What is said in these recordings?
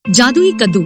जादुई कद्दू।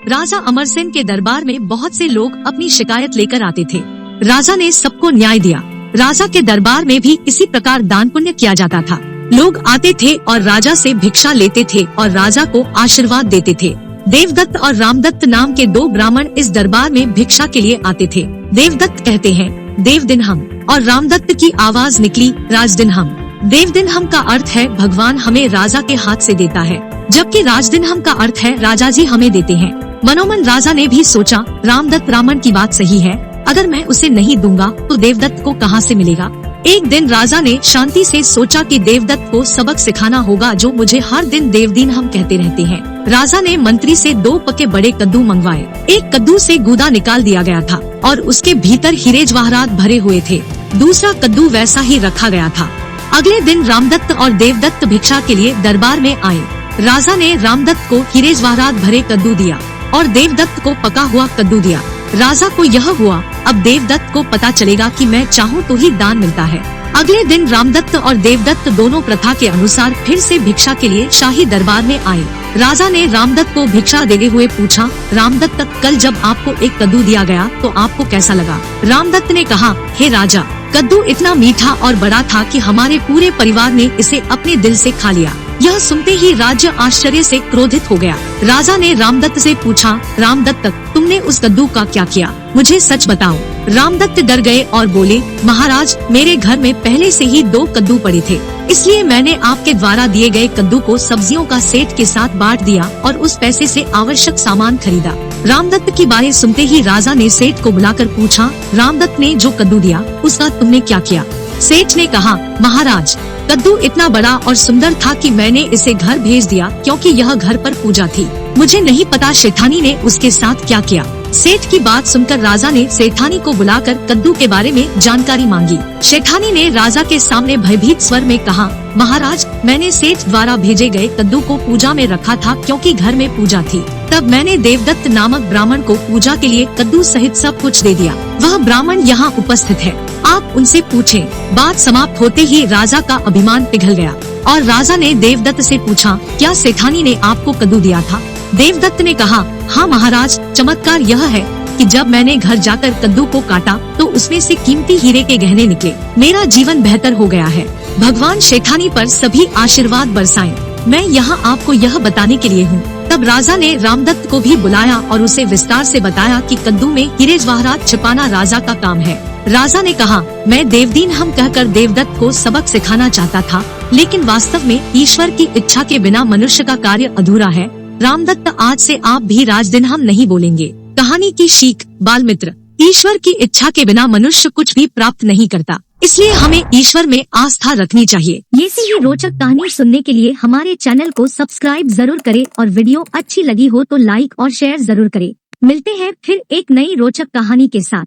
राजा अमरसेन के दरबार में बहुत से लोग अपनी शिकायत लेकर आते थे। राजा ने सबको न्याय दिया। राजा के दरबार में भी इसी प्रकार दान पुण्य किया जाता था। लोग आते थे और राजा से भिक्षा लेते थे और राजा को आशीर्वाद देते थे। देवदत्त और रामदत्त नाम के दो ब्राह्मण इस दरबार में भिक्षा के लिए आते थे। देवदत्त कहते हैं देव दिन हम, और रामदत्त की आवाज निकली राज दिन हम। देव दिन हम का अर्थ है भगवान हमें राजा के हाथ से देता है, जबकि राज दिन हम का अर्थ है राजा जी हमें देते हैं। मनोमन राजा ने भी सोचा रामदत्त ब्राह्मण की बात सही है, अगर मैं उसे नहीं दूंगा तो देवदत्त को कहां से मिलेगा। एक दिन राजा ने शांति से सोचा कि देवदत्त को सबक सिखाना होगा जो मुझे हर दिन देवदीन हम कहते रहते हैं। राजा ने मंत्री से 2 पके बड़े कद्दू मंगवाए। एक कद्दू से गूदा निकाल दिया गया था और उसके भीतर हीरे जवाहरात भरे हुए थे। दूसरा कद्दू वैसा ही रखा गया था। अगले दिन रामदत्त और देवदत्त भिक्षा के लिए दरबार में आए। राजा ने रामदत्त को हीरे जवाहरात भरे कद्दू दिया और देवदत्त को पका हुआ कद्दू दिया। राजा को यह हुआ अब देवदत्त को पता चलेगा कि मैं चाहूँ तो ही दान मिलता है। अगले दिन रामदत्त और देवदत्त दोनों प्रथा के अनुसार फिर से भिक्षा के लिए शाही दरबार में आए। राजा ने रामदत्त को भिक्षा देते हुए पूछा, रामदत्त कल जब आपको एक कद्दू दिया गया तो आपको कैसा लगा। रामदत्त ने कहा, हे राजा, कद्दू इतना मीठा और बड़ा था कि हमारे पूरे परिवार ने इसे अपने दिल से खा लिया। यह सुनते ही राज्य आश्चर्य से क्रोधित हो गया। राजा ने रामदत्त से पूछा, रामदत्त तुमने उस कद्दू का क्या किया, मुझे सच बताओ। रामदत्त डर गए और बोले, महाराज मेरे घर में पहले से ही 2 कद्दू पड़े थे, इसलिए मैंने आपके द्वारा दिए गए कद्दू को सब्जियों का सेठ के साथ बांट दिया और उस पैसे से आवश्यक सामान खरीदा। रामदत्त की बातें सुनते ही राजा ने सेठ को बुलाकर पूछा, रामदत्त ने जो कद्दू दिया उसका तुमने क्या किया। सेठ ने कहा, महाराज कद्दू इतना बड़ा और सुंदर था कि मैंने इसे घर भेज दिया क्योंकि यह घर पर पूजा थी। मुझे नहीं पता शेठानी ने उसके साथ क्या किया। सेठ की बात सुनकर राजा ने सेठानी को बुलाकर कद्दू के बारे में जानकारी मांगी। शेठानी ने राजा के सामने भयभीत स्वर में कहा, महाराज मैंने सेठ द्वारा भेजे गए कद्दू को पूजा में रखा था क्योंकि घर में पूजा थी। तब मैंने देवदत्त नामक ब्राह्मण को पूजा के लिए कद्दू सहित सब कुछ दे दिया। वह ब्राह्मण यहाँ उपस्थित है, आप उनसे पूछें। बात समाप्त होते ही राजा का अभिमान पिघल गया और राजा ने देवदत्त से पूछा, क्या सेठानी ने आपको कद्दू दिया था। देवदत्त ने कहा, हाँ महाराज, चमत्कार यह है कि जब मैंने घर जाकर कद्दू को काटा तो उसमें से कीमती हीरे के गहने निकले। मेरा जीवन बेहतर हो गया है। भगवान शेठानी पर सभी आशीर्वाद बरसाएं। मैं यहाँ आपको यह बताने के लिए हूँ। तब राजा ने रामदत्त को भी बुलाया और उसे विस्तार से बताया कि कद्दू में हीरे जवाहरात छिपाना राजा का काम है। राजा ने कहा, मैं देवदीन हम कहकर देवदत्त को सबक सिखाना चाहता था, लेकिन वास्तव में ईश्वर की इच्छा के बिना मनुष्य का कार्य अधूरा है। रामदत्त आज से आप भी राजदिन हम नहीं बोलेंगे। कहानी की सीख, बाल मित्र, ईश्वर की इच्छा के बिना मनुष्य कुछ भी प्राप्त नहीं करता, इसलिए हमें ईश्वर में आस्था रखनी चाहिए। ऐसी ही रोचक कहानी सुनने के लिए हमारे चैनल को सब्सक्राइब जरूर करें और वीडियो अच्छी लगी हो तो लाइक और शेयर जरूर करें। मिलते हैं फिर एक नई रोचक कहानी के साथ।